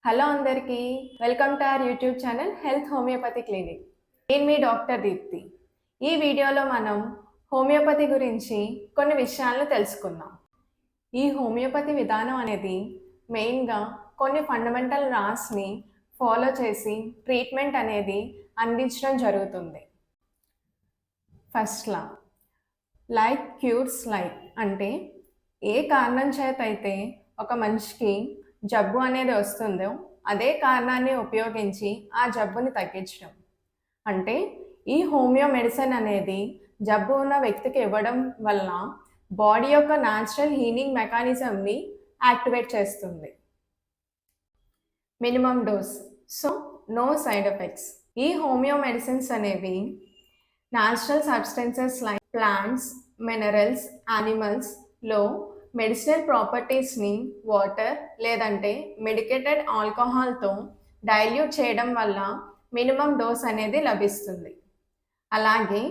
Hello అందరికీ, welcome to our YouTube channel health homeopathy clinic. నేను మీ doctor Deepti. ఈ వీడియోలో మనం హోమియోపతి గురించి కొన్ని విషయాలను తెలుసుకుందాం. ఈ హోమియోపతి విధానం అనేది మెయిన్గా కొన్ని ఫండమెంటల్ లాస్ని ఫాలో చేసి ట్రీట్మెంట్ అనేది అందించడం జరుగుతుంది. ఫస్ట్ లా, లైక్ క్యూర్స్ లైక్, అంటే ఏ కారణం చేత అయితే ఒక మనిషికి జబ్బు అనేది వస్తుందో అదే కారణాన్ని ఉపయోగించి ఆ జబ్బుని తగ్గించడం. అంటే ఈ హోమియో మెడిసిన్ అనేది జబ్బు ఉన్న వ్యక్తికి ఇవ్వడం వల్ల బాడీ యొక్క న్యాచురల్ హీలింగ్ మెకానిజంని యాక్టివేట్ చేస్తుంది. Minimum dose, so no side effects. ఈ హోమియో మెడిసిన్స్ అనేవి natural substances like plants, minerals, యానిమల్స్లో మెడిసినల్ ప్రాపర్టీస్ని వాటర్ లేదంటే మెడికేటెడ్ ఆల్కహాల్తో డైల్యూట్ చేయడం వల్ల మినిమం డోస్ అనేది లభిస్తుంది. అలాగే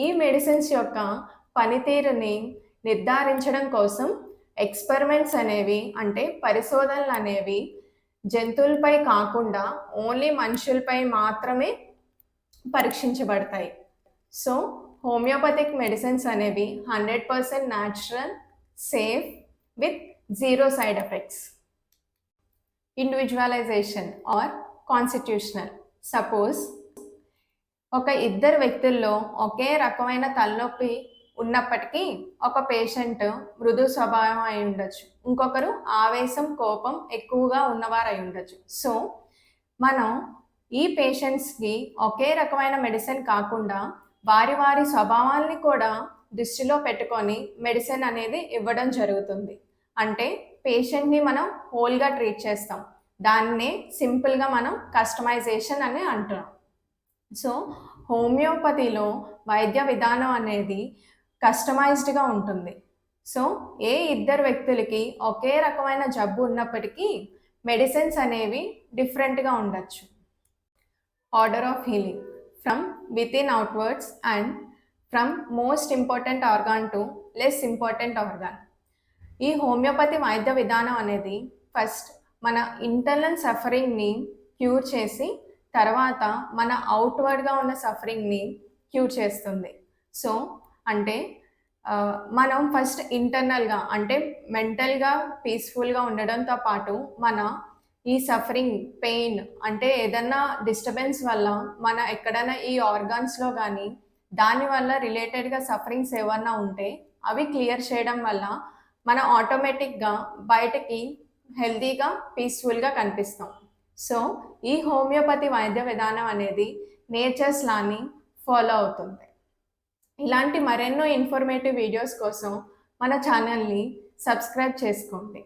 ఈ మెడిసిన్స్ యొక్క పనితీరుని నిర్ధారించడం కోసం ఎక్స్పెరిమెంట్స్ అనేవి, అంటే పరిశోధనలు అనేవి జంతువులపై కాకుండా ఓన్లీ మనుషులపై మాత్రమే పరీక్షించబడతాయి. సో హోమియోపతిక్ మెడిసిన్స్ అనేవి 100% natural, safe with zero side effects. Individualisation or constitutional. Suppose ఒక ఇద్దరు వ్యక్తుల్లో ఒకే రకమైన తలనొప్పి ఉన్నప్పటికీ ఒక పేషెంట్ మృదు స్వభావం అయి ఉండొచ్చు, ఇంకొకరు ఆవేశం, కోపం ఎక్కువగా ఉన్నవారు అయి ఉండొచ్చు. సో మనం ఈ పేషెంట్స్కి ఒకే రకమైన మెడిసిన్ కాకుండా వారి వారి స్వభావాల్ని కూడా దృష్టిలో పెట్టుకొని మెడిసిన్ అనేది ఇవ్వడం జరుగుతుంది. అంటే పేషెంట్ని మనం హోల్గా ట్రీట్ చేస్తాం. దాన్నే సింపుల్గా మనం కస్టమైజేషన్ అని అంటున్నాం. సో హోమియోపతిలో వైద్య విధానం అనేది కస్టమైజ్డ్గా ఉంటుంది. సో ఏ ఇద్దరు వ్యక్తులకి ఒకే రకమైన జబ్బు ఉన్నప్పటికీ మెడిసిన్స్ అనేవి డిఫరెంట్గా ఉండొచ్చు. Order of healing, from within outwards and from most important organ to less important organ. ఈ హోమియోపతి వైద్య విధానం అనేది ఫస్ట్ మన ఇంటర్నల్ సఫరింగ్ని క్యూర్ చేసి తర్వాత మన అవుట్వర్డ్గా ఉన్న సఫరింగ్ని క్యూర్ చేస్తుంది. సో అంటే మనం ఫస్ట్ ఇంటర్నల్గా, అంటే మెంటల్గా పీస్ఫుల్గా ఉండడంతో పాటు మన ఈ సఫరింగ్, పెయిన్, అంటే ఏదన్నా డిస్టర్బెన్స్ వల్ల మన ఎక్కడైనా ఈ ఆర్గాన్స్లో కానీ దానివల్ల రిలేటెడ్గా సఫరింగ్స్ ఏమన్నా ఉంటే అవి క్లియర్ చేయడం వల్ల మనం ఆటోమేటిక్గా బయటకి హెల్తీగా, పీస్ఫుల్గా కనిపిస్తాం. సో ఈ హోమియోపతి వైద్య విధానం అనేది నేచర్స్ లాని ఫాలో అవుతుంది. ఇలాంటి మరెన్నో ఇన్ఫర్మేటివ్ వీడియోస్ కోసం మన ఛానల్ని సబ్స్క్రైబ్ చేసుకోండి.